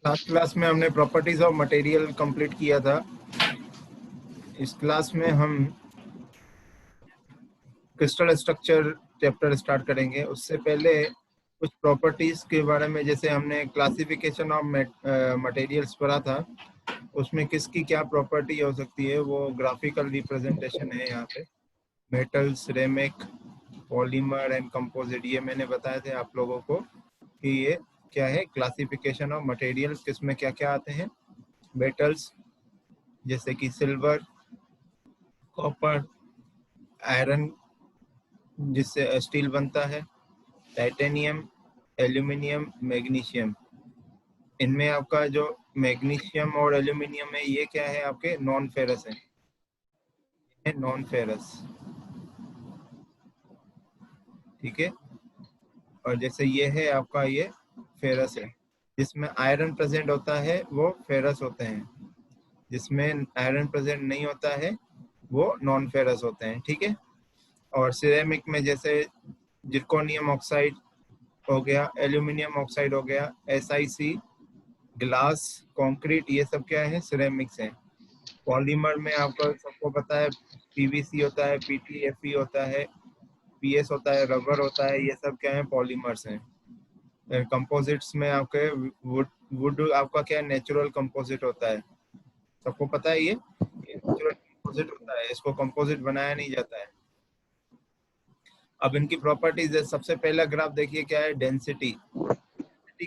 Last class में हमने properties of material complete किया था। इस क्लास में हम क्रिस्टल स्ट्रक्चर चैप्टर स्टार्ट करेंगे। उससे पहले कुछ प्रॉपर्टीज के बारे में, जैसे हमने क्लासिफिकेशन ऑफ मटेरियल्स पढ़ा था, उसमें किसकी क्या प्रॉपर्टी हो सकती है वो ग्राफिकल रिप्रेजेंटेशन है यहाँ पे। Metal, ceramic, polymer and composite, ये मैंने बताए थे आप लोगों को कि ये क्या है। क्लासिफिकेशन ऑफ मटेरियल्स, किसमें क्या क्या आते हैं। मेटल्स जैसे कि सिल्वर, कॉपर, आयरन जिससे स्टील बनता है, टाइटेनियम, एल्यूमिनियम, मैग्नीशियम। इनमें आपका जो मैग्नीशियम और एल्यूमिनियम है ये क्या है, आपके नॉन फेरस है, नॉन फेरस। ठीक है। और जैसे ये है आपका, ये फेरस है। जिसमें आयरन प्रेजेंट होता है वो फेरस होते हैं, जिसमें आयरन प्रेजेंट नहीं होता है वो नॉन फेरस होते हैं। ठीक है। और सिरेमिक में जैसे जिरकोनियम ऑक्साइड हो गया, एल्यूमिनियम ऑक्साइड हो गया, SiC, ग्लास, कंक्रीट, ये सब क्या है, सिरेमिक्स हैं। पॉलीमर में आपको सबको पता है PVC होता है, PTFE होता है, PS होता है, रबर होता है, ये सब क्या है, पॉलीमर्स हैं। कंपोजिट्स में आपके वुड वुड आपका क्या नेचुरल कंपोजिट होता है, सबको पता है ये नेचुरल कंपोजिट होता है, इसको कंपोजिट बनाया नहीं जाता है। अब इनकी प्रॉपर्टीज है। सबसे पहला ग्राफ देखिए क्या है, डेंसिटी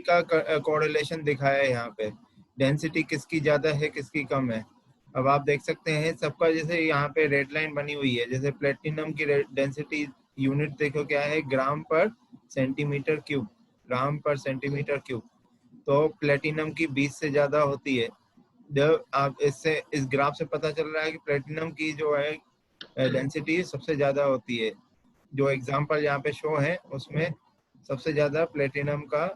का कोरिलेशन दिखाया है यहाँ पे। डेंसिटी किसकी ज्यादा है, किसकी कम है। अब आप देख सकते हैं सबका, जैसे यहाँ पे रेड लाइन बनी हुई है, जैसे प्लेटिनम की डेंसिटी यूनिट देखो क्या है, ग्राम पर सेंटीमीटर क्यूब, ग्राम पर सेंटीमीटर क्यूब। तो प्लेटिनम की 20 से ज्यादा होती है। जब आप इससे, इस ग्राफ से पता चल रहा है कि प्लेटिनम की जो है डेंसिटी सबसे ज्यादा होती है। जो एग्जांपल यहाँ पे शो है उसमें सबसे ज्यादा प्लेटिनम का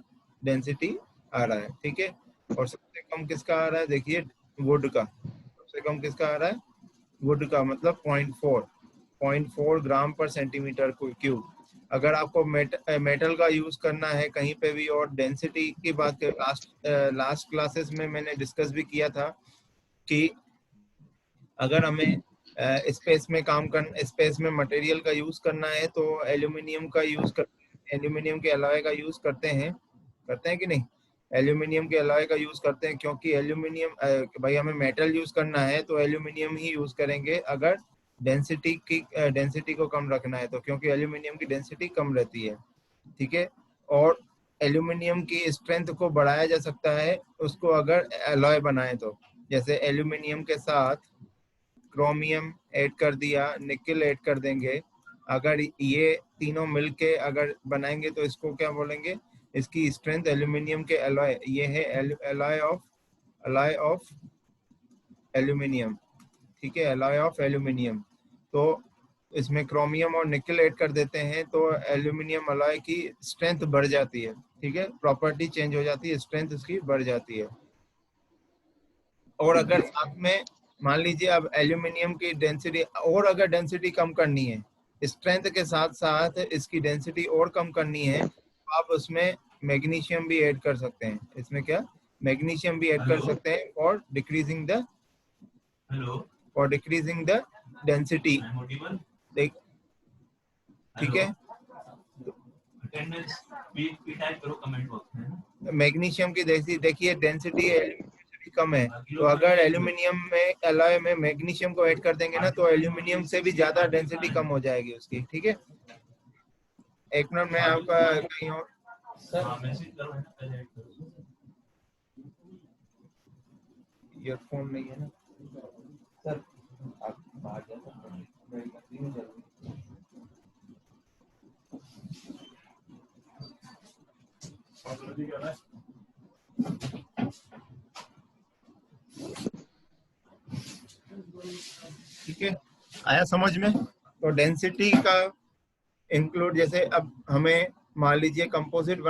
डेंसिटी आ रहा है। ठीक है। और सबसे कम किसका आ रहा है, देखिए वुड का। सबसे कम किसका आ रहा है, वुड का, मतलब 0.4 ग्राम पर सेंटीमीटर क्यूब। अगर आपको मेटल का यूज करना है कहीं पे भी, और डेंसिटी की बात करें, लास्ट क्लासेस में मैंने डिस्कस भी किया था कि अगर हमें स्पेस में स्पेस में मटेरियल का यूज करना है तो एल्यूमिनियम का यूज कर, एल्यूमिनियम के अलॉय का यूज करते हैं कि नहीं। एल्यूमिनियम के अलॉय का यूज करते हैं क्योंकि एल्यूमिनियम, भाई हमें मेटल यूज करना है तो एल्यूमिनियम ही यूज करेंगे अगर डेंसिटी को कम रखना है तो, क्योंकि एल्यूमिनियम की डेंसिटी कम रहती है। ठीक है। और एल्यूमिनियम की स्ट्रेंथ को बढ़ाया जा सकता है उसको अगर अलॉय बनाए तो, जैसे एल्यूमिनियम के साथ क्रोमियम ऐड कर दिया, निकेल ऐड कर देंगे, अगर ये तीनों मिलके अगर बनाएंगे तो इसको क्या बोलेंगे, इसकी स्ट्रेंथ एल्यूमिनियम के अलॉय, ये है अलॉय ऑफ एल्यूमिनियम। ठीक है, अलॉय ऑफ एल्यूमिनियम। तो इसमें क्रोमियम और निकेल ऐड कर देते हैं तो एल्यूमिनियम अलॉय की स्ट्रेंथ बढ़ जाती है। ठीक है, प्रॉपर्टी चेंज हो जाती है, स्ट्रेंथ उसकी बढ़ जाती है। और अगर साथ में मान लीजिए अब एल्यूमिनियम की डेंसिटी, और अगर डेंसिटी कम करनी है, स्ट्रेंथ के साथ साथ इसकी डेंसिटी और कम करनी है, तो आप उसमें मैग्नीशियम भी ऐड कर सकते हैं। इसमें क्या, मैग्नीशियम भी ऐड कर सकते हैं फॉर डिक्रीजिंग द डेंसिटी। देख, ठीक है, मैग्नीशियम की देखिए डेंसिटी कम है, तो अगर एल्यूमिनियम में अलॉय में मैग्नीशियम को ऐड कर देंगे ना तो एल्यूमिनियम से भी ज्यादा डेंसिटी कम हो जाएगी उसकी। ठीक है, एक मिनट में आपका कहीं और ईयरफोन नहीं है ना सर, आप बाहर जा सकते हैं, मेरी कंटिन्यू चल रही है। ठीक है, आया समझ में। तो डेंसिटी का इंक्लूड, जैसे अब हमें मान लीजिए कंपोजिट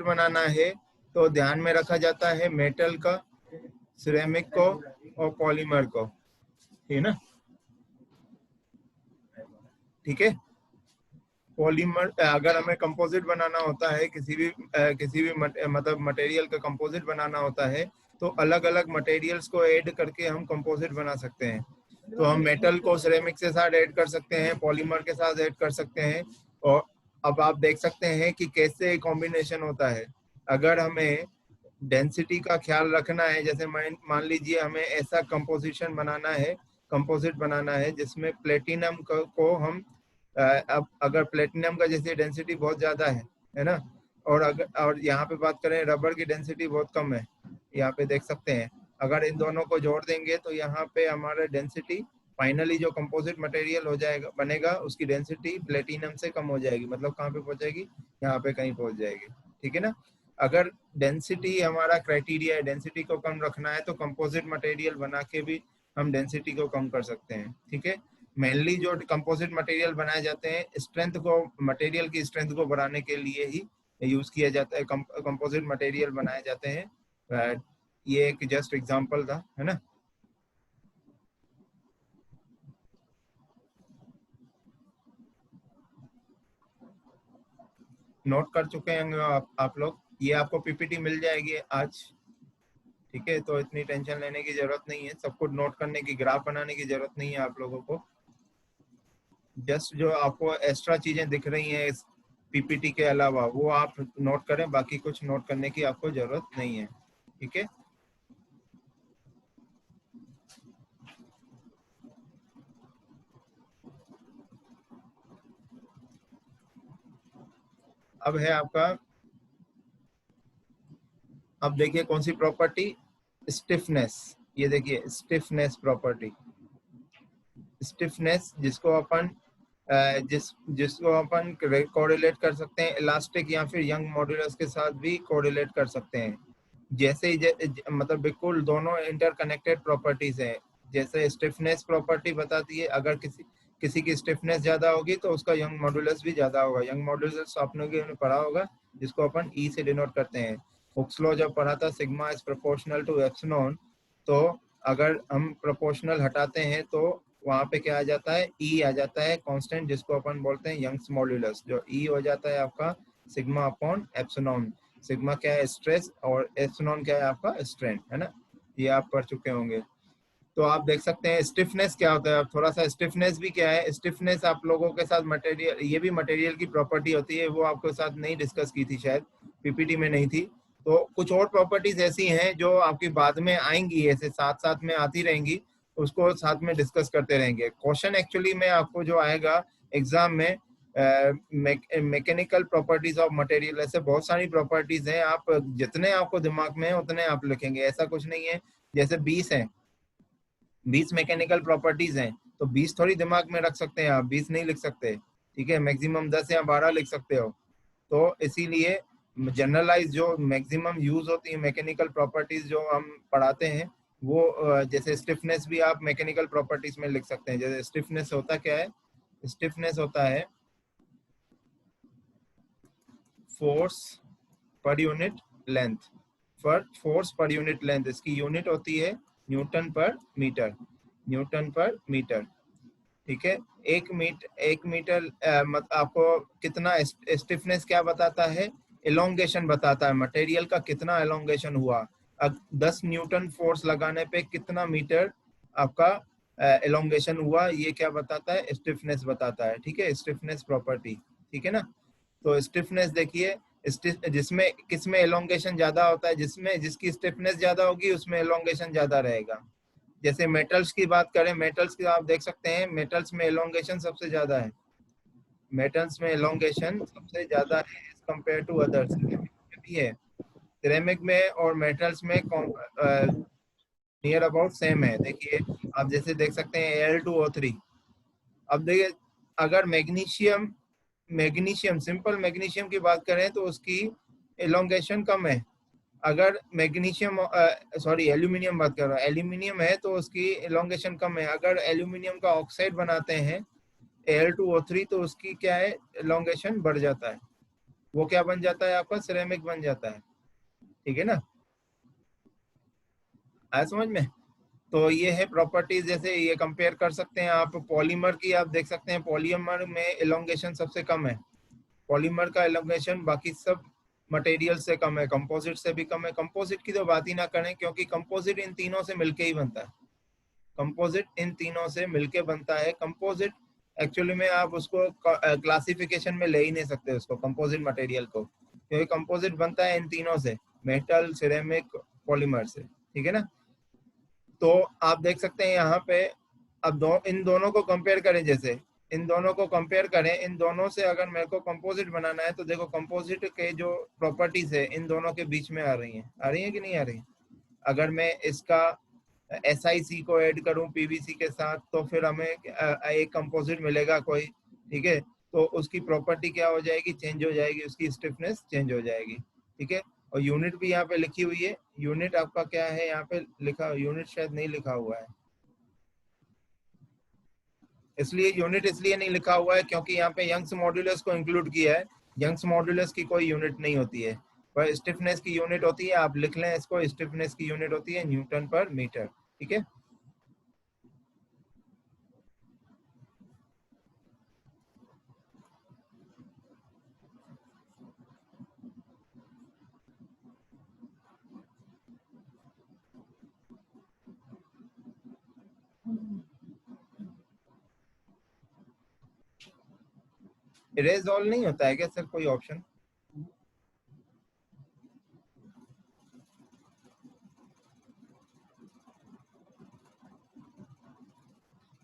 बनाना है तो ध्यान में रखा जाता है मेटल का, सिरेमिक को और पॉलीमर को। ठीक है ना, ठीक है। पॉलीमर, अगर हमें कंपोजिट बनाना होता है किसी भी मतलब मटेरियल का कंपोजिट बनाना होता है, तो अलग अलग मटेरियल्स को ऐड करके हम कंपोजिट बना सकते हैं। तो हम मेटल को सिरेमिक के साथ ऐड कर सकते हैं, पॉलीमर के साथ ऐड कर सकते हैं। और अब आप देख सकते हैं कि कैसे कॉम्बिनेशन होता है। अगर हमें डेंसिटी का ख्याल रखना है, जैसे मान लीजिए हमें ऐसा कंपोजिशन बनाना है, कंपोजिट बनाना है जिसमें प्लेटिनम को हम अब अगर प्लेटिनम का जैसे डेंसिटी बहुत ज्यादा है ना, और यहाँ पे बात करें रबर की डेंसिटी बहुत कम है, यहाँ पे देख सकते हैं। अगर इन दोनों को जोड़ देंगे तो यहाँ पे हमारा डेंसिटी फाइनली जो कंपोजिट मटेरियल हो जाएगा बनेगा, उसकी डेंसिटी प्लेटिनम से कम हो जाएगी। मतलब कहाँ पे पहुंचेगी, यहाँ पे कहीं पहुंच जाएगी। ठीक है ना। अगर डेंसिटी हमारा क्राइटेरिया है, डेंसिटी को कम रखना है, तो कंपोजिट मटेरियल बना के भी हम डेंसिटी को कम कर सकते हैं। ठीक है। मेनली जो कंपोजिट मटेरियल बनाए जाते हैं, स्ट्रेंथ को, मटेरियल की स्ट्रेंथ को बढ़ाने के लिए ही यूज किया जाता है, कंपोजिट मटेरियल बनाए जाते हैं। ये एक जस्ट एग्जांपल था, है ना। नोट कर चुके हैं आप लोग। ये आपको पीपीटी मिल जाएगी आज। ठीक है, तो इतनी टेंशन लेने की जरूरत नहीं है, सब कुछ नोट करने की, ग्राफ बनाने की जरूरत नहीं है आप लोगों को। जस्ट जो आपको एक्स्ट्रा चीजें दिख रही हैं इस पीपीटी के अलावा, वो आप नोट करें, बाकी कुछ नोट करने की आपको जरूरत नहीं है। ठीक है। अब है आपका, अब देखिए कौन सी प्रॉपर्टी, स्टिफनेस। ये देखिए स्टिफनेस प्रॉपर्टी, स्टिफनेस जिसको अपन जिसको अपन कोरिलेट कर सकते हैं इलास्टिक या फिर यंग मॉड्यूलस के साथ भी कोरिलेट कर सकते हैं। जैसे ही मतलब बिल्कुल दोनों इंटरकनेक्टेड प्रॉपर्टीज हैं। जैसे स्टिफनेस प्रॉपर्टी बताती है अगर किसी किसी की स्टिफनेस ज्यादा होगी तो उसका यंग मॉड्यूलस भी ज्यादा होगा। यंग मॉड्यूलस आपने पढ़ा होगा, जिसको अपन ई से डिनोट करते हैं। हुक्स लॉ जब पढ़ा था, sigma is proportional to epsilon, तो अगर हम प्रोपोर्शनल हटाते हैं तो वहां पे क्या आ जाता है, ई आ जाता है कांस्टेंट, जिसको अपन बोलते हैं यंग्स मॉड्यूलस। जो ई हो जाता है आपका सिग्मा अपॉन एप्सिलॉन। सिग्मा क्या है, स्ट्रेस, और एप्सिलॉन क्या है आपका स्ट्रेन, है ना। ये आप पढ़ चुके होंगे। तो आप देख सकते हैं स्टिफनेस क्या होता है। अब थोड़ा सा स्टिफनेस भी क्या है, स्टिफनेस आप लोगों के साथ मटेरियल, ये भी मटेरियल की प्रॉपर्टी होती है, वो आपके साथ नहीं डिस्कस की थी शायद, पीपीटी में नहीं थी। तो कुछ और प्रॉपर्टीज ऐसी हैं जो आपकी बाद में आएंगी, ऐसे साथ साथ में आती रहेंगी, उसको साथ में डिस्कस करते रहेंगे। क्वेश्चन एक्चुअली में आपको जो आएगा एग्जाम में, मैकेनिकल प्रॉपर्टीज ऑफ मटेरियल, ऐसे बहुत सारी प्रॉपर्टीज हैं, आप जितने आपको दिमाग में है उतने आप लिखेंगे, ऐसा कुछ नहीं है। जैसे 20 है, 20 मैकेनिकल प्रॉपर्टीज हैं, तो 20 थोड़ी दिमाग में रख सकते हैं आप, 20 नहीं लिख सकते। ठीक है, मैक्सिमम 10 या 12 लिख सकते हो। तो इसीलिए जनरलाइज जो मैक्सिमम यूज होती है मैकेनिकल प्रॉपर्टीज जो हम पढ़ाते हैं, वो जैसे स्टिफनेस भी आप मैकेनिकल प्रॉपर्टीज में लिख सकते हैं। जैसे स्टिफनेस होता क्या है, स्टिफनेस होता है force per unit length, force per unit length, इसकी यूनिट होती है न्यूटन पर मीटर, न्यूटन पर मीटर। ठीक है। एक मीटर आपको कितना स्टिफनेस क्या बताता है, एलोंगेशन बताता है, मटेरियल का कितना एलोंगेशन हुआ। अब 10 न्यूटन फोर्स लगाने पे कितना मीटर आपका एलोंगेशन हुआ, ये क्या बताता है, स्टिफनेस बताता है। ठीक है, स्टिफनेस प्रॉपर्टी। ठीक है ना। तो स्टिफनेस देखिए, जिसमें किसमें एलोंगेशन ज्यादा होता है, जिसमें जिसकी स्टिफनेस ज्यादा होगी उसमें एलोंगेशन ज्यादा रहेगा। जैसे मेटल्स की बात करें, मेटल्स की आप देख सकते हैं, मेटल्स में एलोंगेशन सबसे ज्यादा है, मेटल्स में एलोंगेशन सबसे ज्यादा है एज कम्पेयर टू अदर्स। भी है, सिरेमिक में और मेटल्स में नियर अबाउट सेम है। देखिए आप जैसे देख सकते हैं Al2O3। अब देखिए अगर मैग्नीशियम, सिंपल मैग्नीशियम की बात करें तो उसकी एलोंगेशन कम है। अगर मैग्नीशियम, सॉरी एल्यूमिनियम बात कर रहा हूँ, एल्यूमिनियम है तो उसकी एलोंगेशन कम है। अगर एल्यूमिनियम का ऑक्साइड बनाते हैं Al2O3, तो उसकी क्या है, एलोंगेशन बढ़ जाता है। वो क्या बन जाता है आपका, सिरेमिक बन जाता है। ठीक है ना, आया समझ में। तो ये है प्रॉपर्टीज, जैसे ये कंपेयर कर सकते हैं आप पॉलीमर की। आप देख सकते हैं पॉलीमर में एलोंगेशन सबसे कम है, पॉलीमर का एलोंगेशन बाकी सब मटेरियल से कम है, कंपोजिट से भी कम है। कंपोजिट की तो बात ही ना करें, क्योंकि कंपोजिट इन तीनों से मिलके ही बनता है, कंपोजिट इन तीनों से मिलके बनता है। कंपोजिट एक्चुअली में आप उसको क्लासिफिकेशन में ले ही नहीं सकते उसको, कंपोजिट मटेरियल को, क्योंकि कंपोजिट बनता है इन तीनों से, मेटल, सिरेमिक, पॉलीमर से, ठीक है ना। तो आप देख सकते हैं यहाँ पे, अब इन दोनों को कंपेयर करें, जैसे इन दोनों को कंपेयर करें, इन दोनों से अगर मेरे को कंपोजिट बनाना है तो देखो कंपोजिट के जो प्रॉपर्टीज है इन दोनों के बीच में आ रही है कि नहीं आ रही। अगर मैं इसका SiC को ऐड करूं PVC के साथ तो फिर हमें एक कंपोजिट मिलेगा कोई, ठीक है। तो उसकी प्रॉपर्टी क्या हो जाएगी, चेंज हो जाएगी, उसकी स्टिफनेस चेंज हो जाएगी, ठीक है। और यूनिट भी यहाँ पे लिखी हुई है, यूनिट आपका क्या है यहाँ पे लिखा, यूनिट शायद नहीं लिखा हुआ है, इसलिए यूनिट इसलिए नहीं लिखा हुआ है क्योंकि यहाँ पे यंग्स मॉड्यूलस को इंक्लूड किया है। यंग्स मॉड्यूलस की कोई यूनिट नहीं होती है, पर स्टिफनेस की यूनिट होती है, आप लिख लें इसको, स्टिफनेस की यूनिट होती है न्यूटन पर मीटर, ठीक है। इरेज ऑल नहीं होता है क्या सर कोई ऑप्शन?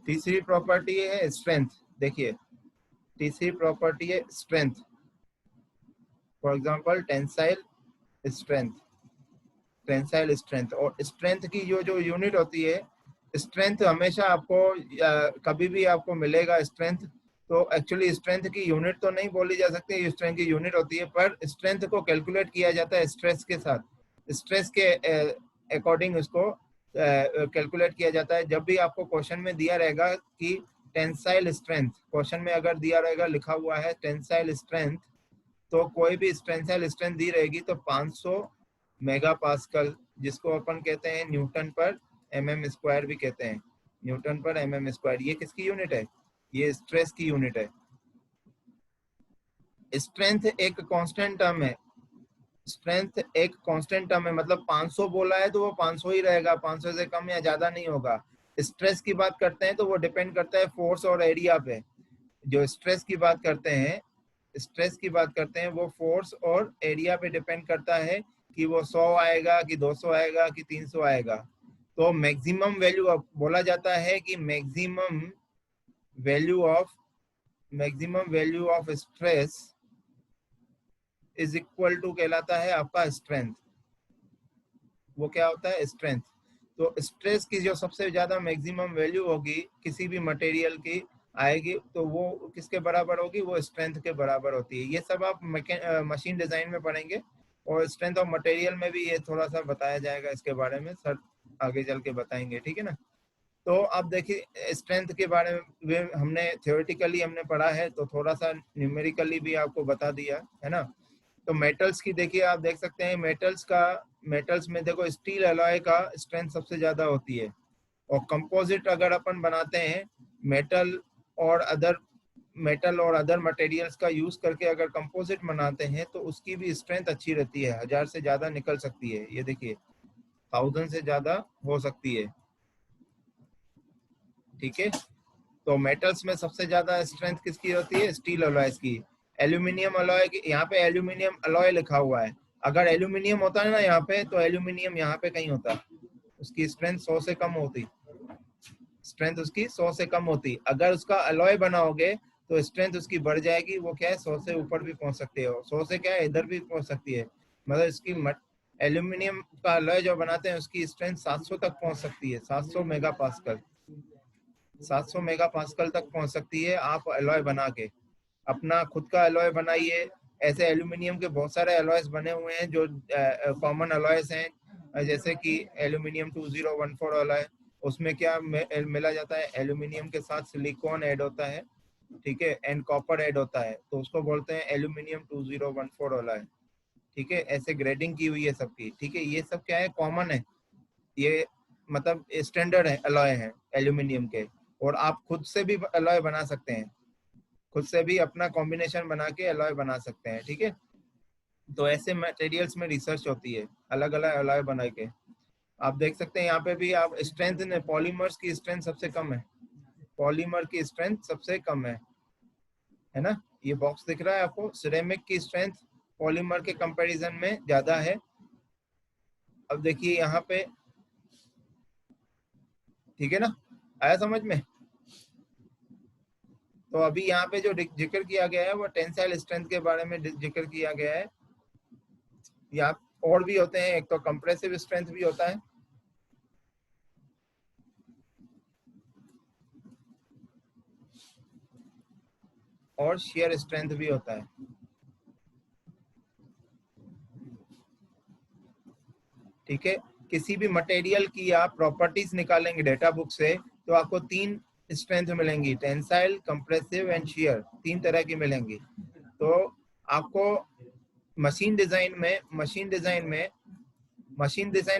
तीसरी प्रॉपर्टी है स्ट्रेंथ। देखिए तीसरी प्रॉपर्टी है strength, for example tensile strength, tensile strength. और स्ट्रेंथ की जो जो यूनिट होती है, स्ट्रेंथ हमेशा आपको कभी भी आपको मिलेगा स्ट्रेंथ। तो एक्चुअली स्ट्रेंथ की यूनिट तो नहीं बोली जा सकती, स्ट्रेंथ की यूनिट होती है, पर स्ट्रेंथ को कैलकुलेट किया जाता है स्ट्रेस के साथ, स्ट्रेस के अकॉर्डिंग उसको कैलकुलेट किया जाता है। जब भी आपको क्वेश्चन में दिया रहेगा कि टेंसाइल स्ट्रेंथ, क्वेश्चन में अगर दिया रहेगा लिखा हुआ है टेंसाइल स्ट्रेंथ, तो कोई भी टेंसाइल स्ट्रेंथ दी रहेगी तो 500 मेगा पास्कल, जिसको अपन कहते हैं न्यूटन पर mm स्क्वायर भी कहते हैं, न्यूटन पर mm स्क्वायर, ये किसकी यूनिट है, ये स्ट्रेस की यूनिट है। स्ट्रेंथ एक कांस्टेंट टर्म है, स्ट्रेंथ एक कांस्टेंट टर्म है, मतलब 500 बोला है तो वो 500 ही रहेगा, 500 से कम या ज्यादा नहीं होगा। स्ट्रेस की बात करते हैं तो वो डिपेंड करता है फोर्स और एरिया पे। जो स्ट्रेस की बात करते हैं, स्ट्रेस की बात करते हैं वो फोर्स और एरिया पे डिपेंड करता है कि वो 100 आएगा कि 200 आएगा कि 300 आएगा। तो मैक्सिमम वैल्यू बोला जाता है कि maximum value of stress is equal to कहलाता है आपका स्ट्रेंथ। वो क्या होता है, स्ट्रेंथ। तो स्ट्रेस की जो सबसे ज्यादा मैक्सिमम वैल्यू होगी किसी भी मटेरियल की आएगी तो वो किसके बराबर होगी, वो स्ट्रेंथ के बराबर होती है। ये सब आप मशीन डिजाइन में पढ़ेंगे, और स्ट्रेंथ ऑफ मटेरियल में भी ये थोड़ा सा बताया जाएगा, इसके बारे में सर आगे चल के बताएंगे, ठीक है ना। तो आप देखिए स्ट्रेंथ के बारे में हमने थियोरेटिकली हमने पढ़ा है, तो थोड़ा सा न्यूमेरिकली भी आपको बता दिया है ना। तो मेटल्स की देखिए, आप देख सकते हैं मेटल्स में देखो स्टील अलॉय का स्ट्रेंथ सबसे ज्यादा होती है। और कंपोजिट अगर अपन बनाते हैं मेटल और अदर मटेरियल्स का यूज करके अगर कंपोजिट बनाते हैं तो उसकी भी स्ट्रेंथ अच्छी रहती है, 1000 से ज्यादा निकल सकती है, ये देखिए 1000 से ज्यादा हो सकती है, ठीक है। तो मेटल्स में सबसे ज्यादा स्ट्रेंथ किसकी होती है, स्टील अलॉयज की। एल्यूमिनियम अलॉय की, यहाँ पे एल्यूमिनियम अलॉय लिखा हुआ है, अगर एल्यूमिनियम होता है ना यहाँ पे, तो एल्यूमिनियम यहाँ पे कहीं होता, उसकी स्ट्रेंथ 100 से कम होती, स्ट्रेंथ उसकी 100 से कम होती। अगर उसका अलॉय बनाओगे तो स्ट्रेंथ उसकी बढ़ जाएगी, वो क्या है 100 से ऊपर भी पहुंच सकती है, 100 से क्या है इधर भी पहुंच सकती है। मतलब इसकी एल्यूमिनियम का अलॉय जो बनाते हैं उसकी स्ट्रेंथ 700 तक पहुंच सकती है, 700 मेगा पास्कल, 700 मेगा पास्कल तक पहुंच सकती है। आप अलॉय बना के अपना खुद का अलॉय बनाइए। ऐसे एल्यूमिनियम के बहुत सारे अलॉयस बने हुए हैं जो कॉमन अलॉयस हैं, जैसे कि एल्यूमिनियम 2014 अलॉय, उसमें क्या मिला जाता है, एल्यूमिनियम के साथ सिलिकॉन ऐड होता है, ठीक है, एंड कॉपर ऐड होता है, तो उसको बोलते हैं एल्यूमिनियम 2014 अलॉय, ठीक है। ऐसे ग्रेडिंग की हुई है सबकी, ठीक है, ये सब क्या है कॉमन है, ये मतलब स्टैंडर्ड है अलॉय है एल्यूमिनियम के, और आप खुद से भी अलॉय बना सकते हैं, खुद से भी अपना कॉम्बिनेशन बना के अलॉय बना सकते हैं, ठीक है। तो ऐसे मटेरियल्स में रिसर्च होती है, अलग अलग अलॉय बना के। आप देख सकते हैं यहाँ पे भी आप स्ट्रेंथ, पॉलीमर्स की स्ट्रेंथ सबसे कम है, पॉलीमर की स्ट्रेंथ सबसे कम है ना। ये बॉक्स दिख रहा है आपको, सिरेमिक की स्ट्रेंथ पॉलीमर के कंपैरिजन में ज्यादा है। अब देखिए यहाँ पे, ठीक है ना, आया समझ में। तो अभी यहाँ पे जो जिक्र किया गया है वो टेंसाइल स्ट्रेंथ के बारे में जिक्र किया गया है। यहाँ और भी होते हैं, एक तो कंप्रेसिव स्ट्रेंथ भी होता है, और शियर स्ट्रेंथ भी होता है, ठीक है। किसी भी मटेरियल की आप प्रॉपर्टीज निकालेंगे डेटा बुक से तो आपको 3 स्ट्रेंथ मिलेंगी, टेंसाइल, कंप्रेसिव एंड शियर, 3 तरह की मिलेंगी। तो आपको मशीन डिजाइन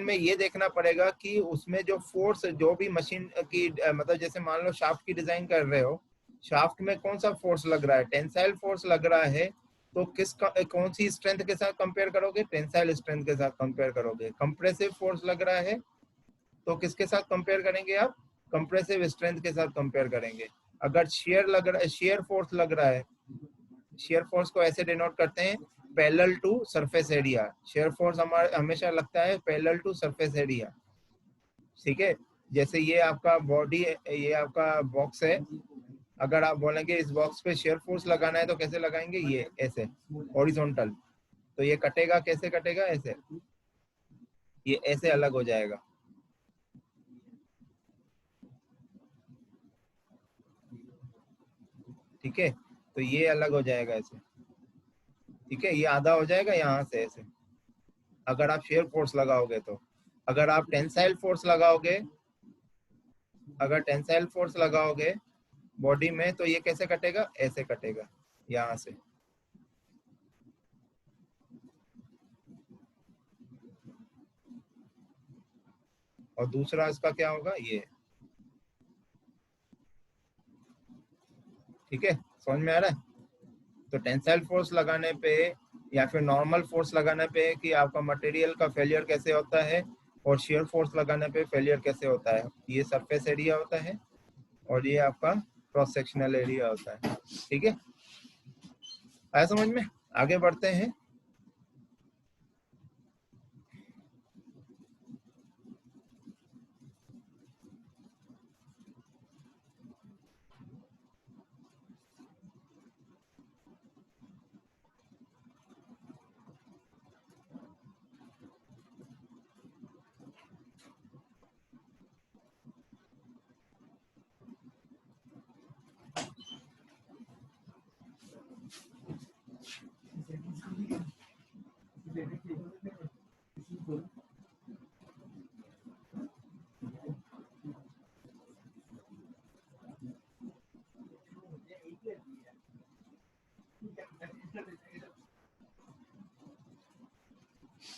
में ये देखना पड़ेगा कि उसमें जो फोर्स, जो भी मशीन की मतलब जैसे मान लो शाफ्ट की डिजाइन कर रहे हो, शाफ्ट में कौन सा फोर्स लग रहा है, टेंसाइल फोर्स लग रहा है, तो कौन सी स्ट्रेंथ के साथ कंपेयर करोगे, टेंसाइल स्ट्रेंथ के साथ कंपेयर करोगे। कंप्रेसिव फोर्स लग रहा है तो किसके साथ कंपेयर करेंगे आप, कंप्रेसिव स्ट्रेंथ के साथ कंपेयर करेंगे। अगर शेयर फोर्स लग रहा है, शेयर फोर्स को ऐसे डिनोट करते हैं parallel to surface area, shear force हमारा हमेशा लगता है पैरेलल टू सरफेस एरिया, ठीक है। जैसे ये आपका बॉडी, ये आपका बॉक्स है, अगर आप बोलेंगे इस बॉक्स पे शेयर फोर्स लगाना है तो कैसे लगाएंगे, ये ऐसे हॉरिजॉन्टल, तो ये कटेगा, कैसे कटेगा, ऐसे, ये ऐसे अलग हो जाएगा, ठीक है। तो ये अलग हो जाएगा ऐसे, ठीक है, ये आधा हो जाएगा यहाँ से ऐसे, अगर आप शेयर फोर्स लगाओगे तो। अगर आप टेंसाइल फोर्स लगाओगे, अगर टेंसाइल फोर्स लगाओगे बॉडी में तो ये कैसे कटेगा, ऐसे कटेगा यहाँ से, और दूसरा इसका क्या होगा, ये, ठीक है, समझ में आ रहा है। तो टेंसाइल फोर्स लगाने पे या फिर नॉर्मल फोर्स लगाने पे कि आपका मटेरियल का फेलियर कैसे होता है, और शियर फोर्स लगाने पे फेलियर कैसे होता है, ये सरफेस एरिया होता है और ये आपका क्रॉस सेक्शनल एरिया होता है, ठीक है। आया समझ में, आगे बढ़ते हैं।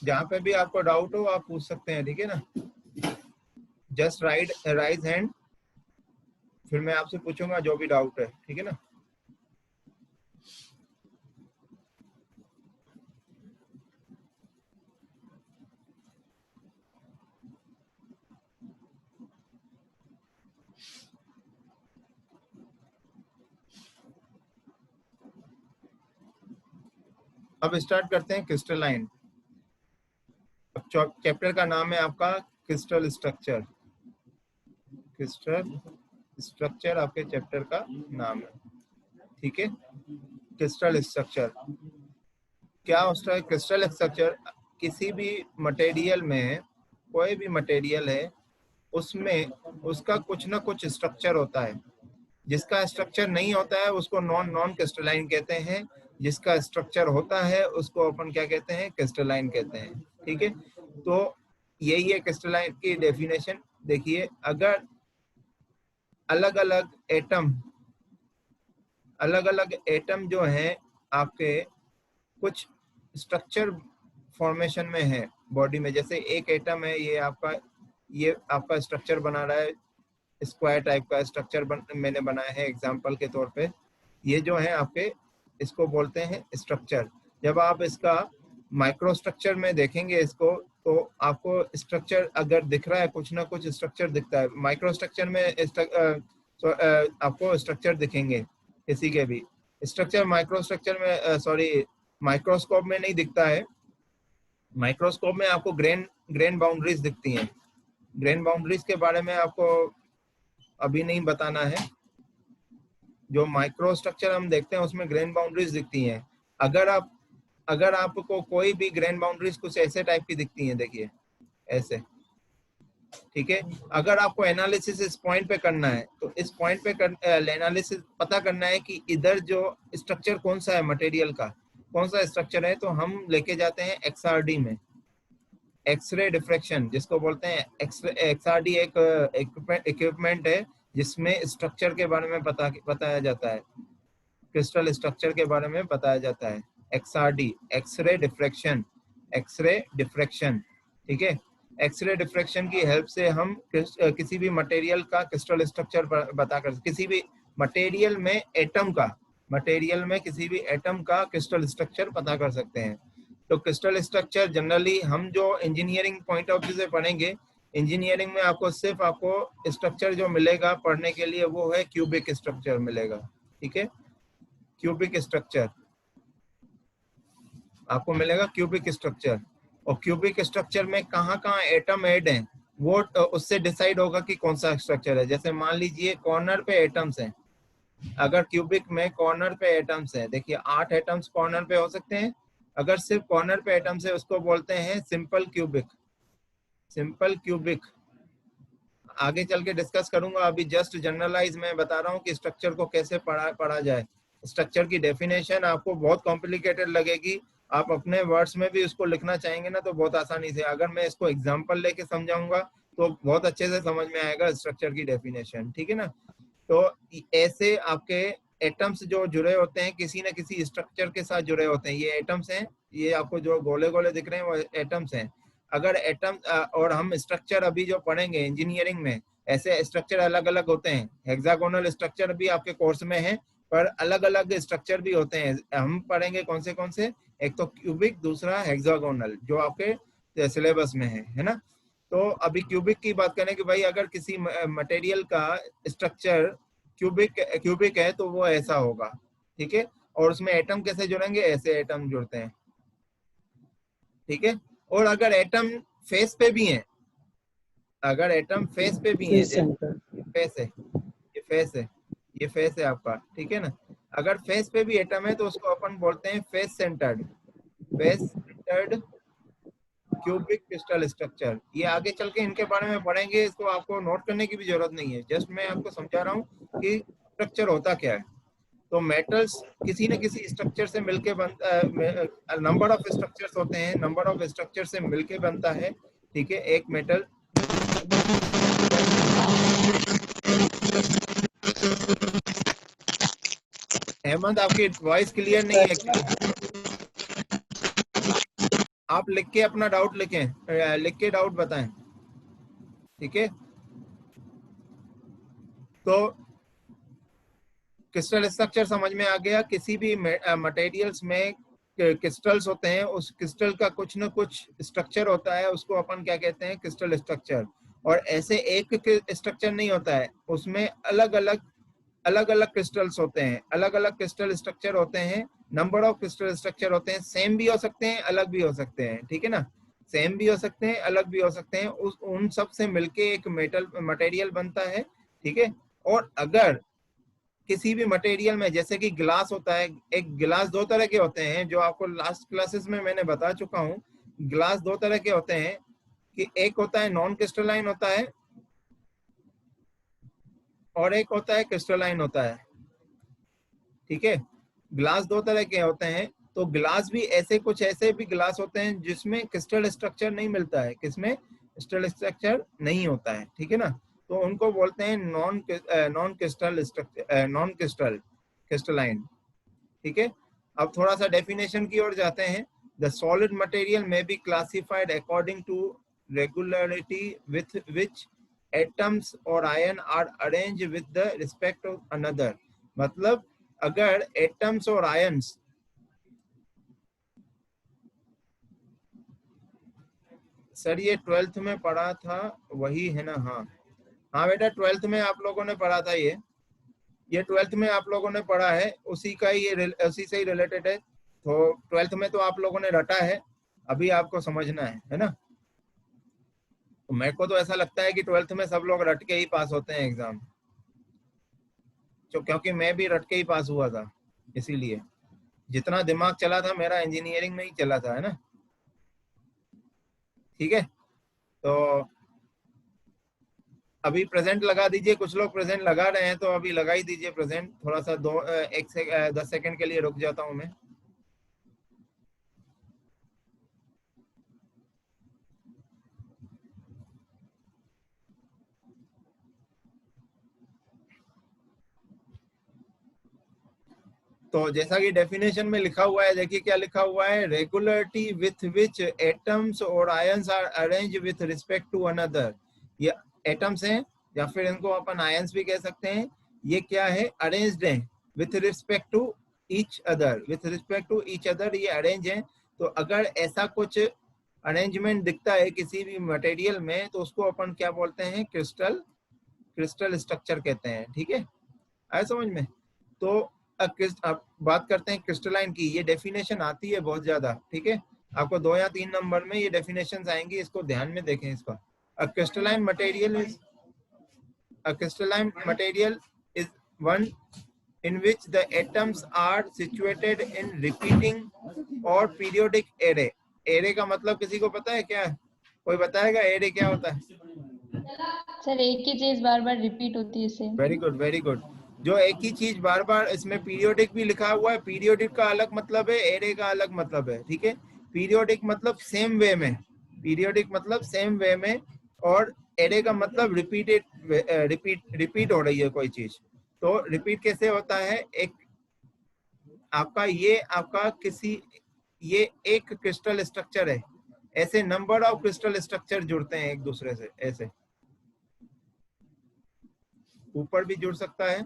जहाँ पे भी आपको डाउट हो आप पूछ सकते हैं, ठीक है ना, जस्ट राइज हैंड, फिर मैं आपसे पूछूंगा जो भी डाउट है, ठीक है ना। अब स्टार्ट करते हैं क्रिस्टलाइन। अब चैप्टर का नाम है आपका क्रिस्टल स्ट्रक्चर, क्रिस्टल स्ट्रक्चर आपके चैप्टर का नाम है, ठीक है। क्रिस्टल स्ट्रक्चर क्या होता है, क्रिस्टल स्ट्रक्चर किसी भी मटेरियल में, कोई भी मटेरियल है उसमें उसका कुछ ना कुछ स्ट्रक्चर होता है, जिसका स्ट्रक्चर नहीं होता है उसको नॉन नॉन क्रिस्टलाइन कहते हैं, जिसका स्ट्रक्चर होता है उसको अपन क्या कहते हैं, क्रिस्टलाइन कहते हैं, ठीक है। तो यही है क्रिस्टलाइन की डेफिनेशन। देखिए, अगर अलग अलग एटम जो है आपके कुछ स्ट्रक्चर फॉर्मेशन में है बॉडी में, जैसे एक एटम है ये आपका ये आपका स्ट्रक्चर बना रहा है, स्क्वायर टाइप का स्ट्रक्चर मैंने बनाया है एग्जांपल के तौर पे। ये जो है आपके, इसको बोलते हैं स्ट्रक्चर। जब आप इसका माइक्रो स्ट्रक्चर में देखेंगे इसको, तो आपको स्ट्रक्चर अगर दिख रहा है, कुछ ना कुछ स्ट्रक्चर दिखता है माइक्रो स्ट्रक्चर में। आपको स्ट्रक्चर दिखेंगे किसी के भी स्ट्रक्चर माइक्रो स्ट्रक्चर में, सॉरी माइक्रोस्कोप में नहीं दिखता है। माइक्रोस्कोप में आपको ग्रेन बाउंड्रीज दिखती हैं। ग्रेन बाउंड्रीज के बारे में आपको अभी नहीं बताना है। जो माइक्रो स्ट्रक्चर हम देखते हैं उसमें ग्रेन बाउंड्रीज दिखती हैं। अगर आपको कोई भी ग्रेन बाउंड्रीज कुछ ऐसे टाइप की दिखती हैं, देखिए ऐसे, ठीक है। अगर आपको एनालिसिस इस पॉइंट पे करना है, तो इस पॉइंट पे एनालिसिस पता करना है कि इधर जो स्ट्रक्चर कौन सा है, मटेरियल का कौन सा स्ट्रक्चर है, तो हम लेके जाते हैं XRD में, एक्सरे डिफ्रैक्शन जिसको बोलते हैं। XRD एक इक्विपमेंट है जिसमें स्ट्रक्चर के बारे में बताया जाता है, क्रिस्टल स्ट्रक्चर के बारे में बताया जाता है। XRD, x ray diffraction, x ray diffraction, ठीक है। एक्सरे डिफ्रैक्शन की हेल्प से हम किसी भी मटेरियल का क्रिस्टल स्ट्रक्चर बता कर, किसी भी मटेरियल में एटम का, मटेरियल में किसी भी एटम का क्रिस्टल स्ट्रक्चर पता कर सकते हैं। तो क्रिस्टल स्ट्रक्चर जनरली हम जो इंजीनियरिंग पॉइंट ऑफ व्यू से पढ़ेंगे, इंजीनियरिंग में आपको सिर्फ आपको स्ट्रक्चर जो मिलेगा पढ़ने के लिए वो है क्यूबिक स्ट्रक्चर मिलेगा, ठीक है। क्यूबिक स्ट्रक्चर आपको मिलेगा, क्यूबिक स्ट्रक्चर। और क्यूबिक स्ट्रक्चर में कहाँ कहाँ एटम ऐड हैं वो उससे डिसाइड होगा कि कौन सा स्ट्रक्चर है। जैसे मान लीजिए कॉर्नर पे एटम्स हैं, अगर क्यूबिक में कॉर्नर पे एटम्स हैं, देखिए 8 एटम्स कॉर्नर पे हो सकते हैं। अगर सिर्फ कॉर्नर पे एटम्स है उसको बोलते हैं सिंपल क्यूबिक, सिंपल क्यूबिक। आगे चल के डिस्कस करूंगा, अभी जस्ट जनरलाइज मैं बता रहा हूँ कि स्ट्रक्चर को कैसे पढ़ा जाए। स्ट्रक्चर की डेफिनेशन आपको बहुत कॉम्प्लिकेटेड लगेगी, आप अपने वर्ड्स में भी उसको लिखना चाहेंगे ना तो बहुत आसानी से, अगर मैं इसको एग्जांपल लेके समझाऊंगा तो बहुत अच्छे से समझ में आएगा स्ट्रक्चर की डेफिनेशन, ठीक है ना। तो ऐसे आपके एटम्स जो जुड़े होते हैं किसी न किसी स्ट्रक्चर के साथ जुड़े होते हैं, ये एटम्स हैं। ये आपको जो गोले गोले दिख रहे हैं वो एटम्स हैं। अगर एटम और हम स्ट्रक्चर अभी जो पढ़ेंगे इंजीनियरिंग में, ऐसे स्ट्रक्चर अलग अलग होते हैं। हेक्सागोनल स्ट्रक्चर भी आपके कोर्स में है, पर अलग अलग स्ट्रक्चर भी होते हैं। हम पढ़ेंगे कौन से, एक तो क्यूबिक, दूसरा हेक्सागोनल जो आपके सिलेबस में है ना। तो अभी क्यूबिक की बात करें कि भाई अगर किसी मटेरियल का स्ट्रक्चर क्यूबिक है तो वो ऐसा होगा, ठीक है। और उसमें एटम कैसे जुड़ेंगे, ऐसे एटम जुड़ते हैं, ठीक है। और अगर एटम फेस पे भी है, अगर एटम फेस पे भी है, जैसे फेस है, ये फेस है, ये फेस है आपका, ठीक है ना। अगर फेस पे भी एटम है तो उसको अपन बोलते हैं face centred cubic crystal structure. ये आगे चल के इनके बारे में पढ़ेंगे, इसको आपको नोट करने की भी जरूरत नहीं है, जस्ट मैं आपको समझा रहा हूँ कि स्ट्रक्चर होता क्या है। तो मेटल्स किसी न किसी स्ट्रक्चर से मिलके बनता है, नंबर ऑफ स्ट्रक्चर्स होते हैं, नंबर ऑफ स्ट्रक्चर से मिलके बनता है, ठीक है, एक मेटल। अहमद आपकी वॉइस क्लियर नहीं है एक्चुअली, आप लिख के अपना डाउट लिखें, लिख के डाउट बताएं, ठीक है। तो क्रिस्टल स्ट्रक्चर समझ में आ गया। किसी भी मटेरियल्स में क्रिस्टल्स होते हैं, उस क्रिस्टल का कुछ न कुछ स्ट्रक्चर होता है, उसको अपन क्या कहते हैं, क्रिस्टल स्ट्रक्चर। और ऐसे एक स्ट्रक्चर नहीं होता है, उसमें अलग अलग क्रिस्टल्स होते हैं, अलग अलग क्रिस्टल स्ट्रक्चर होते हैं, नंबर ऑफ क्रिस्टल स्ट्रक्चर होते हैं, सेम भी हो सकते हैं, अलग भी हो सकते हैं, ठीक है ना। सेम भी हो सकते हैं, अलग भी हो सकते हैं, उन सब से मिलके एक मटेरियल बनता है, ठीक है। और अगर किसी भी मटेरियल में, जैसे कि ग्लास होता है, एक गिलास दो तरह के होते हैं, जो आपको लास्ट क्लासेस में मैंने बता चुका हूँ। ग्लास दो तरह के होते हैं कि एक होता है नॉन क्रिस्टलाइन होता है और एक होता है क्रिस्टलाइन होता है, ठीक है। ग्लास दो तरह के होते हैं। तो ग्लास भी ऐसे, कुछ ऐसे भी ग्लास होते हैं जिसमें क्रिस्टल स्ट्रक्चर नहीं मिलता है, किसमें क्रिस्टल स्ट्रक्चर नहीं होता है, ठीक है ना। तो उनको बोलते हैं non crystal structure, non crystalline, ठीक है। अब थोड़ा सा डेफिनेशन की ओर जाते हैं। द सॉलिड मटेरियल में be classified according to regularity with which atoms or ion are arranged with the respect of another. मतलब अगर atoms और ions, सर ये 12th में पढ़ा था वही है ना? हाँ हाँ बेटा, 12th में आप लोगों ने पढ़ा था ये 12th में आप लोगों ने पढ़ा है, उसी का ही ये उसी से ही रिलेटेड है। तो 12th में तो आप लोगों ने रटा है, अभी आपको समझना है ना? तो मेरे को तो ऐसा लगता है कि 12th में सब लोग रट के ही पास होते हैं एग्जाम, तो क्योंकि मैं भी रट के ही पास हुआ था, इसीलिए जितना दिमाग चला था मेरा इंजीनियरिंग में ही चला था, है ना? ठीक है, तो अभी प्रेजेंट लगा दीजिए, कुछ लोग प्रेजेंट लगा रहे हैं तो अभी लगा ही दीजिए प्रेजेंट। थोड़ा सा 10 सेकंड के लिए रुक जाता हूं मैं। तो जैसा कि डेफिनेशन में लिखा हुआ है, देखिए क्या लिखा हुआ है, रेगुलरिटी विथ विच एटम्स और ions are arrange with respect to another. ये एटम्स हैं या फिर इनको अपन आयंस भी कह सकते हैं। ये क्या है? अरेंज्ड है with respect to each other, with respect to each other ये अरेंज है। तो अगर ऐसा कुछ अरेंजमेंट दिखता है किसी भी मटेरियल में तो उसको अपन क्या बोलते हैं? क्रिस्टल स्ट्रक्चर कहते हैं। ठीक है, आया समझ में? तो अब बात करते हैं क्रिस्टलाइन की। ये डेफिनेशन आती है बहुत ज्यादा, ठीक है, आपको 2 या 3 नंबर में ये डेफिनेशंस आएंगी, इसको ध्यान में देखें इसका। अ crystalline material is one in which the atoms are situated in repeating or periodic array. array का मतलब किसी को पता है क्या? कोई बताएगा array क्या होता है? सर एक ही चीज बार बार रिपीट होती है इससे। Very good very good. जो एक ही चीज बार बार, इसमें पीरियोडिक भी लिखा हुआ है। पीरियोडिक का अलग मतलब है, एरे का अलग मतलब है। ठीक है, पीरियोडिक मतलब सेम वे में, पीरियोडिक मतलब सेम वे में, और एरे का मतलब रिपीट हो रही है कोई चीज। तो रिपीट कैसे होता है? आपका किसी ये एक क्रिस्टल स्ट्रक्चर है, ऐसे नंबर ऑफ क्रिस्टल स्ट्रक्चर जुड़ते हैं एक दूसरे से, ऐसे ऊपर भी जुड़ सकता है।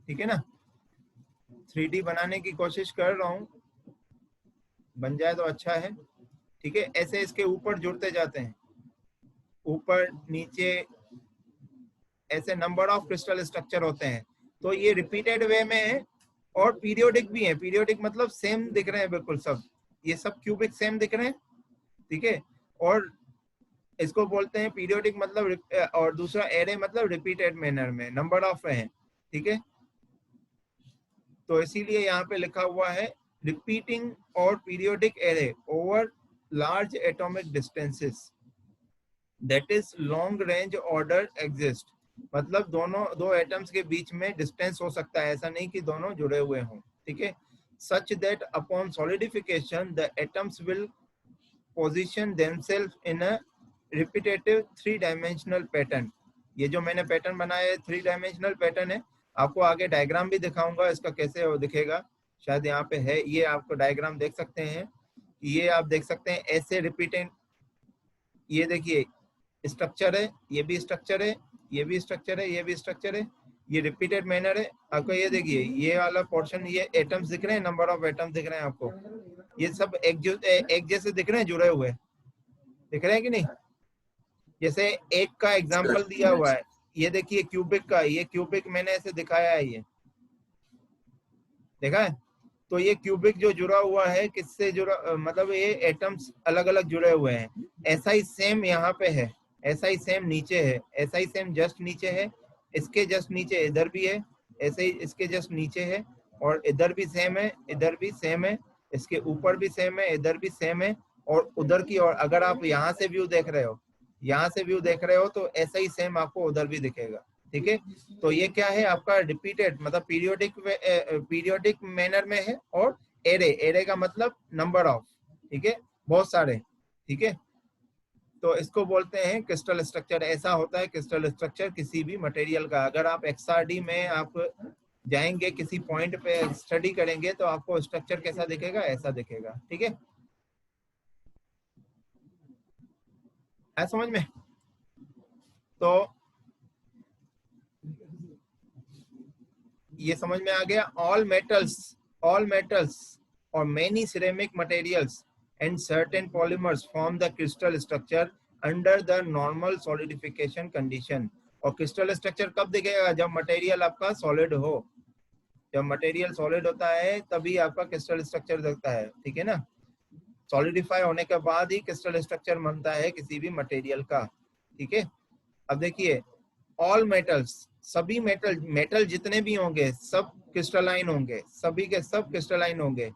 ठीक है ना, 3D बनाने की कोशिश कर रहा हूं, बन जाए तो अच्छा है। ठीक है, ऐसे इसके ऊपर जुड़ते जाते हैं, ऊपर नीचे, ऐसे नंबर ऑफ क्रिस्टल स्ट्रक्चर होते हैं। तो ये रिपीटेड वे में है और पीरियोडिक भी है। पीरियोडिक मतलब सेम दिख रहे हैं बिल्कुल सब, ये सब क्यूबिक सेम दिख रहे हैं। ठीक है, और इसको बोलते हैं पीरियोडिक मतलब, और दूसरा एरे मतलब रिपीटेड मैनर में नंबर ऑफ हैं। ठीक है, तो इसीलिए यहाँ पे लिखा हुआ है रिपीटिंग और periodic array over large atomic distances, that is long range order exist. मतलब दो एटम्स के बीच में डिस्टेंस हो सकता है, ऐसा नहीं कि दोनों जुड़े हुए हों। ठीक है, such that upon solidification the atoms will position themself in a रिपीटेटिव 3 डायमेंशनल पैटर्न। ये जो मैंने पैटर्न बनाया है 3 डायमेंशनल पैटर्न है। आपको आगे डायग्राम भी दिखाऊंगा इसका कैसे वो दिखेगा, शायद यहाँ पे है, ये आपको डायग्राम देख सकते हैं। ये आप देख सकते हैं ऐसे रिपीटेड, ये देखिए स्ट्रक्चर है, ये भी स्ट्रक्चर है, ये भी स्ट्रक्चर है, ये भी स्ट्रक्चर है, ये रिपीटेड मैनर है आपको। ये देखिए ये वाला पोर्शन, ये एटम्स दिख रहे हैं, नंबर ऑफ एटम्स दिख रहे हैं आपको, ये सब एक जैसे दिख रहे हैं, जुड़े हुए दिख रहे हैं कि नहीं? जैसे एक का एग्जांपल दिया हुआ है, ये देखिए क्यूबिक का, ये क्यूबिक मैंने ऐसे दिखाया है, ये देखा है? तो ये क्यूबिक जो जुड़ा हुआ है किससे जुड़ा, मतलब ये एटम्स अलग अलग जुड़े हुए हैं। ऐसा ही सेम यहाँ पे है, ऐसा ही सेम नीचे है, ऐसा ही सेम जस्ट नीचे है, इसके जस्ट नीचे इधर भी है, ऐसे ही इसके जस्ट नीचे है, और इधर भी सेम है, इधर भी सेम है, इसके ऊपर भी सेम है, इधर भी सेम है, और उधर की ओर अगर आप यहाँ से व्यू देख रहे हो, यहाँ से व्यू देख रहे हो तो ऐसा ही सेम आपको उधर भी दिखेगा। ठीक है, तो ये क्या है आपका? रिपीटेड मतलब पीरियोडिक मैनर में है, और एरे का मतलब नंबर ऑफ, ठीक है, बहुत सारे। ठीक है, तो इसको बोलते हैं क्रिस्टल स्ट्रक्चर। ऐसा होता है क्रिस्टल स्ट्रक्चर किसी भी मटेरियल का। अगर आप XRD में आप जाएंगे, किसी पॉइंट पे स्टडी करेंगे तो आपको स्ट्रक्चर कैसा दिखेगा? ऐसा दिखेगा। ठीक है, है समझ में? तो ये समझ में आ गया। ऑल मेटल्स और many ceramic materials and certain polymers form the crystal structure under the normal solidification condition. और क्रिस्टल स्ट्रक्चर कब दिखेगा? जब मटेरियल आपका सॉलिड हो। जब मटेरियल सॉलिड होता है तभी आपका क्रिस्टल स्ट्रक्चर दिखता है, ठीक है ना? सॉलिडिफाई होने के बाद ही क्रिस्टल स्ट्रक्चर बनता है किसी भी मटेरियल का, ठीक है? अब देखिए, ऑल मेटल्स, सभी मेटल जितने भी होंगे सब क्रिस्टलाइन होंगे, सभी के सब क्रिस्टलाइन होंगे।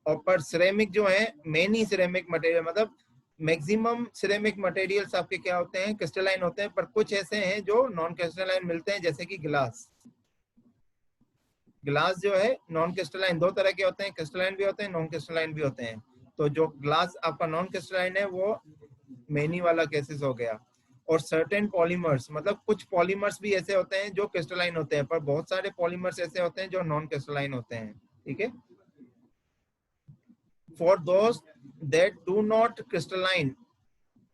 और पर सिरेमिक जो है, मेनी सिरेमिक मटेरियल मतलब मैक्सिमम सिरेमिक मटेरियल्स आपके क्या होते हैं? क्रिस्टलाइन होते हैं। पर कुछ ऐसे हैं जो नॉन क्रिस्टलाइन मिलते हैं, जैसे कि ग्लास जो है नॉन क्रिस्टलाइन। दो तरह के होते हैं, क्रिस्टलाइन भी होते हैं, नॉन क्रिस्टलाइन भी होते हैं। तो जो ग्लास आपका नॉन क्रिस्टलाइन है वो मेनी वाला केसेस हो गया। और सर्टेन पॉलीमर्स, मतलब कुछ पॉलीमर्स भी ऐसे होते हैं जो क्रिस्टलाइन होते हैं, पर बहुत सारे पॉलीमर्स ऐसे होते हैं जो नॉन क्रिस्टलाइन होते हैं, ठीक है? For those that do not crystalline,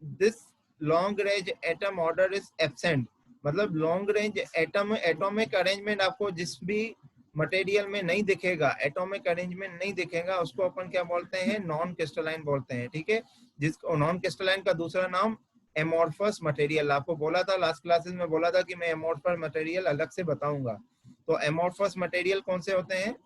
this long range atom order is absent. मतलब लॉन्ग रेंज एटॉमिक अरेंजमेंट आपको जिस भी मटेरियल में नहीं दिखेगा, एटॉमिक अरेंजमेंट नहीं दिखेगा, उसको अपन क्या बोलते हैं? नॉन क्रिस्टलाइन बोलते हैं, ठीक है? जिसको नॉन क्रिस्टलाइन का दूसरा नाम एमोर्फस मटेरियल। आपको बोला था लास्ट क्लासेस में, बोला था कि मैं एमोर्फस मटेरियल अलग से बताऊंगा। तो एमोर्फस मटेरियल कौन से होते हैं?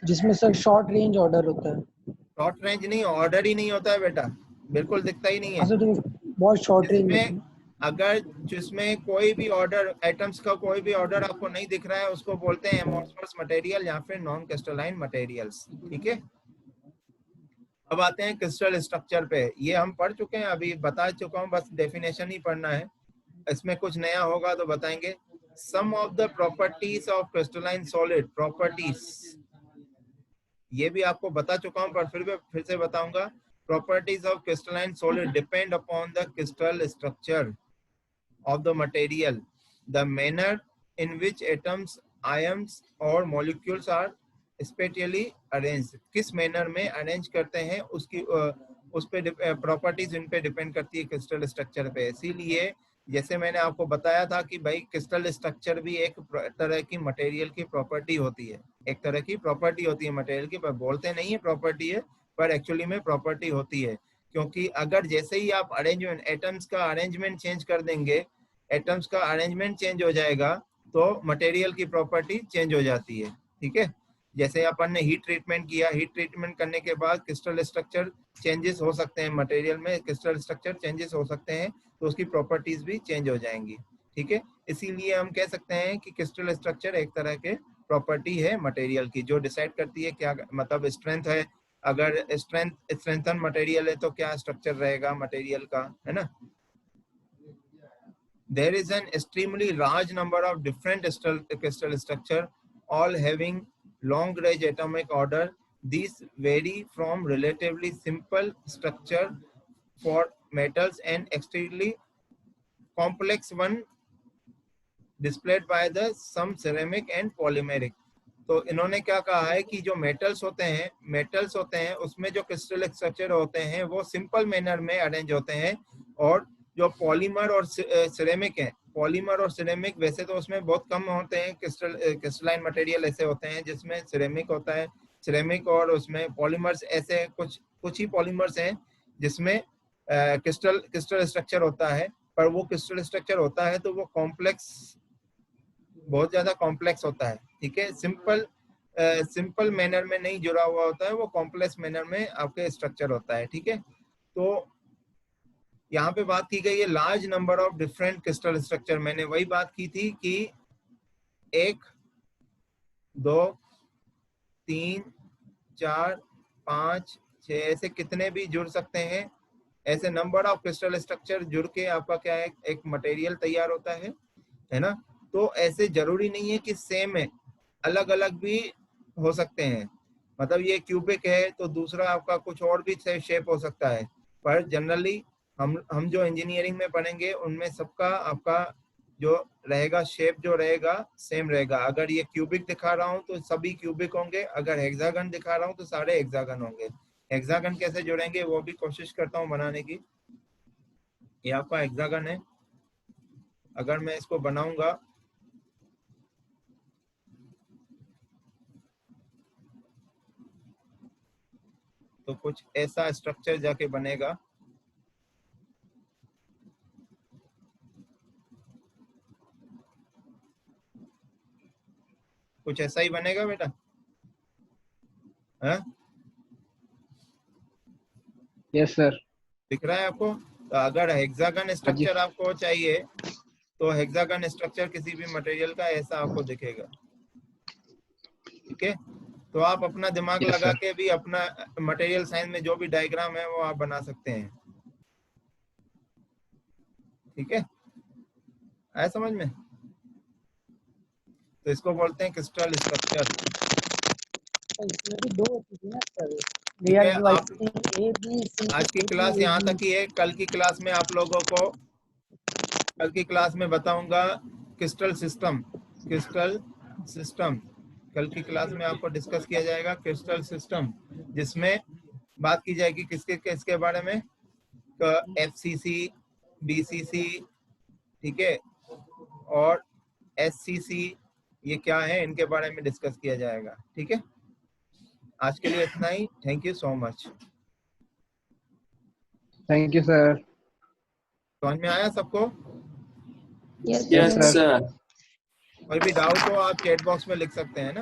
जिसमें सर शॉर्ट रेंज ऑर्डर होता है। शॉर्ट रेंज नहीं, ऑर्डर ही नहीं होता है बेटा, बिल्कुल दिखता ही नहीं है। अच्छा, तो बहुत शॉर्ट रेंज होती है। जिसमें अगर जिसमें कोई भी ऑर्डर, एटम्स का कोई भी ऑर्डर आपको नहीं दिख रहा है, उसको बोलते हैं एमोर्फस मटेरियल या फिर नॉन क्रिस्टलाइन मटेरियल्स, ठीक है? अब आते हैं क्रिस्टल स्ट्रक्चर पे। ये हम पढ़ चुके हैं, अभी बता चुका हूँ, बस डेफिनेशन ही पढ़ना है। इसमें कुछ नया होगा तो बताएंगे। Some of the properties of crystalline solid, properties ये भी आपको बता चुका हूँ, पर फिर से बताऊंगा। Properties of crystalline solid depend upon the crystal structure of the material, the manner in which atoms, ions और molecules are spatially arranged, किस मैनर में अरेंज करते हैं उसकी उस पे प्रॉपर्टीज इन पे डिपेंड करती है क्रिस्टल स्ट्रक्चर पे। इसीलिए जैसे मैंने आपको बताया था कि भाई क्रिस्टल स्ट्रक्चर भी एक तरह की मटेरियल की प्रॉपर्टी होती है, एक तरह की प्रॉपर्टी होती है मटेरियल की, पर बोलते नहीं है प्रॉपर्टी है, पर एक्चुअली में प्रॉपर्टी होती है। क्योंकि अगर जैसे ही आप अरेंजमेंट, एटम्स का अरेंजमेंट चेंज कर देंगे, एटम्स का अरेंजमेंट चेंज हो जाएगा तो मटेरियल की प्रॉपर्टी चेंज हो जाती है, ठीक है? जैसे अपन ने हीट ट्रीटमेंट किया, हीट ट्रीटमेंट करने के बाद क्रिस्टल स्ट्रक्चर चेंजेस हो सकते हैं, मटेरियल में क्रिस्टल स्ट्रक्चर चेंजेस हो सकते हैं, तो उसकी प्रॉपर्टीज भी चेंज हो जाएंगी, ठीक है? इसीलिए हम कह सकते हैं कि क्रिस्टल स्ट्रक्चर एक तरह के प्रॉपर्टी है मटेरियल की, जो डिसाइड करती है क्या, मतलब स्ट्रेंथ है। अगर स्ट्रेंथन मटेरियल है तो क्या स्ट्रक्चर रहेगा मटेरियल का, है ना? There is an extremely large number of different crystal structure, all having long range atomic order. These vary from relatively simple structure for metals and extremely complex one displayed by the some ceramic and polymeric. तो इन्होंने क्या कहा है कि जो metals होते हैं उसमें जो क्रिस्टल स्ट्रक्चर होते हैं वो सिंपल मैनर में अरेंज होते हैं। और जो पॉलीमर और सिरेमिक है, पॉलीमर और सिरेमिक वैसे तो उसमें बहुत कम होते हैं, क्रिस्टलाइन मटेरियल ऐसे होते हैं जिसमें सिरेमिक होता है, सिरेमिक, और उसमें पॉलीमर्स ऐसे कुछ ही पॉलीमर्स हैं जिसमें क्रिस्टल स्ट्रक्चर होता है। पर वो क्रिस्टल स्ट्रक्चर होता है तो वो कॉम्प्लेक्स, बहुत ज्यादा कॉम्प्लेक्स होता है, ठीक है? सिंपल मैनर में नहीं जुड़ा हुआ होता है, वो कॉम्प्लेक्स मैनर में आपके स्ट्रक्चर होता है, ठीक है? तो यहाँ पे बात की गई है large number of different crystal structure. मैंने वही बात की थी कि 1 2 3 4 5 6 ऐसे कितने भी जुड़ सकते हैं, ऐसे नंबर ऑफ क्रिस्टल स्ट्रक्चर जुड़ के आपका क्या है, एक मटेरियल तैयार होता है ना? तो ऐसे जरूरी नहीं है कि सेम है, अलग अलग भी हो सकते हैं। मतलब ये क्यूबिक है तो दूसरा आपका कुछ और भी शेप हो सकता है। पर जनरली हम जो इंजीनियरिंग में पढ़ेंगे उनमें सबका आपका जो रहेगा शेप जो रहेगा सेम रहेगा। अगर ये क्यूबिक दिखा रहा हूँ तो सभी क्यूबिक होंगे, अगर हेक्सागन दिखा रहा हूँ तो सारे हेक्सागन होंगे। हेक्सागन कैसे जुड़ेंगे वो भी कोशिश करता हूँ बनाने की। ये आपका हेक्सागन है, अगर मैं इसको बनाऊंगा तो कुछ ऐसा स्ट्रक्चर जाके बनेगा। कुछ ऐसा ही बनेगा बेटा, हाँ? Yes sir. दिख रहा है आपको? तो अगर हेक्सागन स्ट्रक्चर आपको चाहिए तो हेक्सागन स्ट्रक्चर किसी भी मटेरियल का ऐसा आपको दिखेगा। ठीक है, तो आप अपना दिमाग Yes, लगा sir. के भी अपना मटेरियल साइंस में जो भी डायग्राम है वो आप बना सकते हैं। ठीक है, आया समझ में? तो इसको बोलते हैं क्रिस्टल स्ट्रक्चर। इसमें भी 2 होती थी ना सर, ठीक है, लेयर वाइज आप ए बी सी। आज की क्लास यहाँ तक ही है। कल की क्लास में आप लोगों को कल की क्लास में बताऊंगा क्रिस्टल सिस्टम। क्रिस्टल सिस्टम कल की क्लास में आपको डिस्कस किया जाएगा, क्रिस्टल सिस्टम, जिसमें बात की जाएगी किसके किसके बारे में, एफसीसी, बीसीसी, ठीक है, और एससीसी, ये क्या है इनके बारे में डिस्कस किया जाएगा। ठीक है, आज के लिए इतना ही। Thank you so much. Thank you sir. समझ में आया सबको? Yes, yes sir. सर। कोई भी डाउट हो आप चैट बॉक्स में लिख सकते हैं ना।